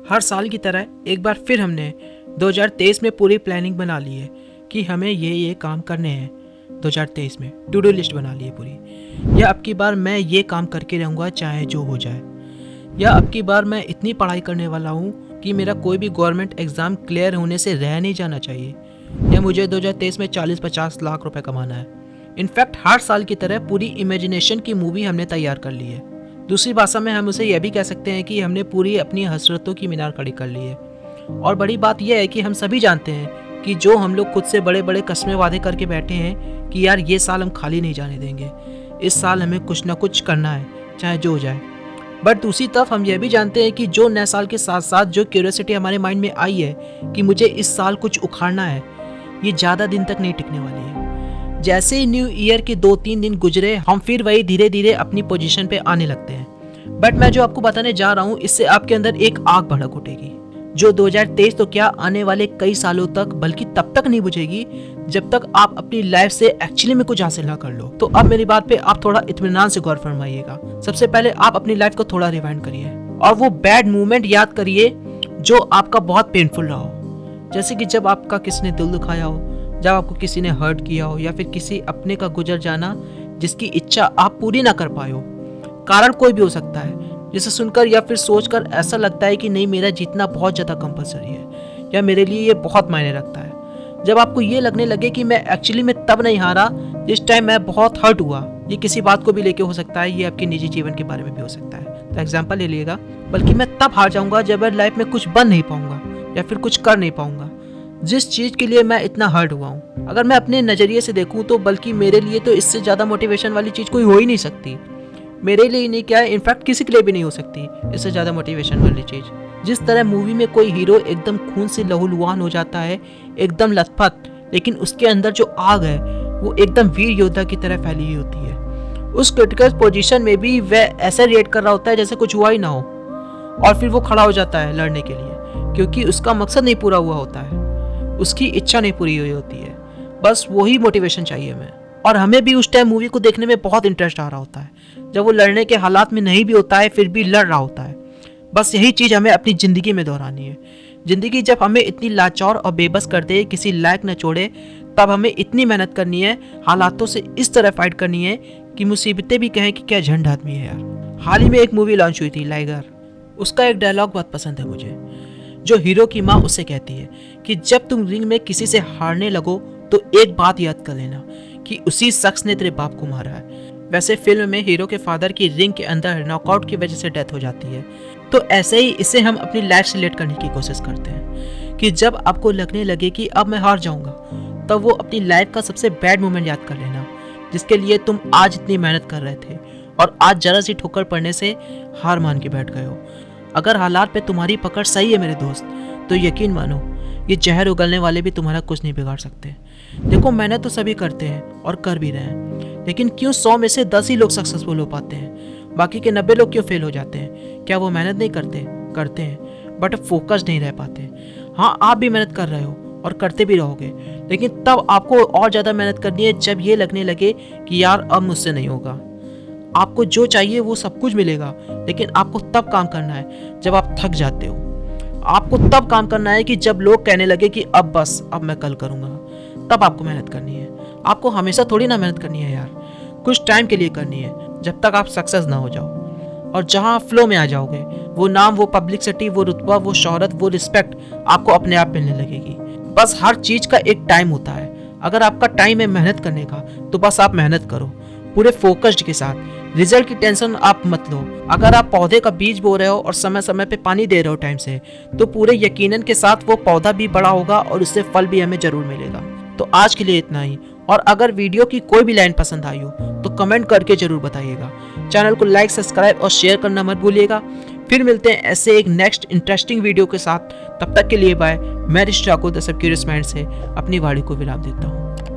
हर साल की तरह एक बार फिर हमने 2023 में पूरी प्लानिंग बना ली है कि हमें ये काम करने हैं। 2023 में टू डू लिस्ट बना ली है पूरी। या अब की बार मैं ये काम करके रहूँगा चाहे जो हो जाए। या अब की बार मैं इतनी पढ़ाई करने वाला हूँ कि मेरा कोई भी गवर्नमेंट एग्ज़ाम क्लियर होने से रह नहीं जाना चाहिए। या मुझे 2023 में 40-50 लाख रुपए कमाना है। इनफैक्ट हर साल की तरह पूरी इमेजिनेशन की मूवी हमने तैयार कर ली है। दूसरी भाषा में हम उसे यह भी कह सकते हैं कि हमने पूरी अपनी हसरतों की मीनार खड़ी कर ली है। और बड़ी बात यह है कि हम सभी जानते हैं कि जो हम लोग खुद से बड़े बड़े कस्में वादे करके बैठे हैं कि यार ये साल हम खाली नहीं जाने देंगे, इस साल हमें कुछ ना कुछ करना है चाहे जो हो जाए। बट दूसरी तरफ हम यह भी जानते हैं कि जो नए साल के साथ साथ जो क्यूरियोसिटी हमारे माइंड में आई है कि मुझे इस साल कुछ उखाड़ना है, ये ज़्यादा दिन तक नहीं टिकने वाली है। जैसे ही न्यू ईयर के 2-3 दिन गुजरे हम फिर वही धीरे धीरे अपनी पोजीशन पे आने लगते हैं। बट मैं जो आपको बताने जा रहा हूँ इससे आपके अंदर एक आग भड़क उठेगी जो 2023 तो क्या आने वाले कई सालों तक बल्कि तब तक नहीं बुझेगी जब तक आप अपनी लाइफ से एक्चुअली में कुछ हासिल ना कर लो। तो अब मेरी बात पे आप थोड़ा इत्मीनान से गौर फरमाइएगा। सबसे पहले आप अपनी लाइफ को थोड़ा रिवाइंड करिए और वो बैड मोमेंट याद करिए जो आपका बहुत पेनफुल रहा हो। जैसे कि जब आपका किसी ने दिल दुखाया हो, जब आपको किसी ने हर्ट किया हो, या फिर किसी अपने का गुजर जाना जिसकी इच्छा आप पूरी ना कर पाए हो। कारण कोई भी हो सकता है जिसे सुनकर या फिर सोचकर ऐसा लगता है कि नहीं मेरा जीतना बहुत ज़्यादा कंपलसरी है या मेरे लिए ये बहुत मायने रखता है। जब आपको ये लगने लगे कि मैं एक्चुअली में तब नहीं हारा जिस टाइम मैं बहुत हर्ट हुआ। ये किसी बात को भी लेके हो सकता है, ये आपके निजी जीवन के बारे में भी हो सकता है। तो एग्जाम्पल ले लीजिएगा, बल्कि मैं तब हार जाऊंगा जब मैं लाइफ में कुछ बन नहीं पाऊंगा या फिर कुछ कर नहीं पाऊंगा जिस चीज़ के लिए मैं इतना हर्ट हुआ हूँ। अगर मैं अपने नज़रिए से देखूँ तो बल्कि मेरे लिए तो इससे ज़्यादा मोटिवेशन वाली चीज़ कोई हो ही नहीं सकती। मेरे लिए नहीं क्या है, इनफैक्ट किसी के लिए भी नहीं हो सकती इससे ज़्यादा मोटिवेशन वाली चीज़। जिस तरह मूवी में कोई हीरो एकदम खून से लहूलुहान हो जाता है, एकदम लथपथ, लेकिन उसके अंदर जो आग है वो एकदम वीर योद्धा की तरह फैली हुई होती है। उस क्रिटिकल पोजीशन में भी वह ऐसा रिएक्ट कर रहा होता है जैसे कुछ हुआ ही ना हो, और फिर वो खड़ा हो जाता है लड़ने के लिए क्योंकि उसका मकसद नहीं पूरा हुआ होता है, उसकी इच्छा नहीं पूरी हुई होती है। बस वही मोटिवेशन चाहिए हमें। और हमें भी उस टाइम मूवी को देखने में बहुत इंटरेस्ट आ रहा होता है जब वो लड़ने के हालात में नहीं भी होता है फिर भी लड़ रहा होता है। बस यही चीज़ हमें अपनी ज़िंदगी में दोहरानी है। ज़िंदगी जब हमें इतनी लाचार और बेबस कर दे, किसी लायक न छोड़े, तब हमें इतनी मेहनत करनी है, हालातों से इस तरह फाइट करनी है कि मुसीबतें भी कहें कि क्या झंड आदमी है यार। हाल ही में एक मूवी लॉन्च हुई थी लाइगर। उसका एक डायलॉग बहुत पसंद है मुझे, जो हीरो की माँ उससे कहती है कि जब तुम रिंग में किसी से हारने लगो तो एक बात याद कर लेना कि उसी शख्स ने तेरे बाप को मारा है। वैसे फिल्म में हीरो के फादर की रिंग के अंदर नॉकआउट की वजह से डेथ हो जाती है। तो ऐसे ही इसे हम अपनी लाइफ से रिलेट करने की कोशिश करते हैं कि जब आपको लगने लगे कि अब मैं हार जाऊंगा, तब वो अपनी लाइफ का सबसे बैड मोमेंट याद कर लेना जिसके लिए तुम आज इतनी मेहनत कर रहे थे और आज जरा सी ठोकर पड़ने से हार मान के बैठ गए हो। अगर हालात पे तुम्हारी पकड़ सही है मेरे दोस्त, तो यकीन मानो ये जहर उगलने वाले भी तुम्हारा कुछ नहीं बिगाड़ सकते। देखो मेहनत तो सभी करते हैं और कर भी रहे हैं, लेकिन क्यों 100 में से 10 ही लोग सक्सेसफुल हो पाते हैं? बाकी के 90 लोग क्यों फेल हो जाते हैं? क्या वो मेहनत नहीं करते? करते हैं, बट फोकस नहीं रह पाते। हाँ, आप भी मेहनत कर रहे हो और करते भी रहोगे, लेकिन तब आपको और ज़्यादा मेहनत करनी है जब ये लगने लगे कि यार अब मुझसे नहीं होगा। आपको जो चाहिए वो सब कुछ मिलेगा, लेकिन आपको तब काम करना है जब आप थक जाते हो। आपको तब काम करना है कि जब लोग कहने लगे कि अब बस, अब मैं कल करूँगा। तब आपको मेहनत करनी है। आपको हमेशा थोड़ी ना मेहनत करनी है यार, कुछ टाइम के लिए करनी है जब तक आप सक्सेस ना हो जाओ। और जहाँ आप फ्लो में आ जाओगे, वो नाम, वो पब्लिसिटी, वो रुतबा, वो शोहरत, वो रिस्पेक्ट आपको अपने आप मिलने लगेगी। बस हर चीज़ का एक टाइम होता है। अगर आपका टाइम है मेहनत करने का तो बस आप मेहनत करो पूरे फोकस्ड के साथ। रिजल्ट की टेंशन आप मत लो। अगर आप पौधे का बीज बो रहे हो और समय समय पे पानी दे रहे हो टाइम से, तो पूरे यकीनन के साथ वो पौधा भी बड़ा होगा और उससे फल भी हमें जरूर मिलेगा। तो आज के लिए इतना ही, और अगर वीडियो की कोई भी लाइन पसंद आई हो तो कमेंट करके जरूर बताइएगा। चैनल को लाइक, सब्सक्राइब और शेयर करना मत भूलिएगा। फिर मिलते हैं ऐसे एक नेक्स्ट इंटरेस्टिंग वीडियो के साथ। तब तक के लिए बाय। मैं Rishi Thakur the sub curious mind से अपनी वाणी को विराम देता हूँ।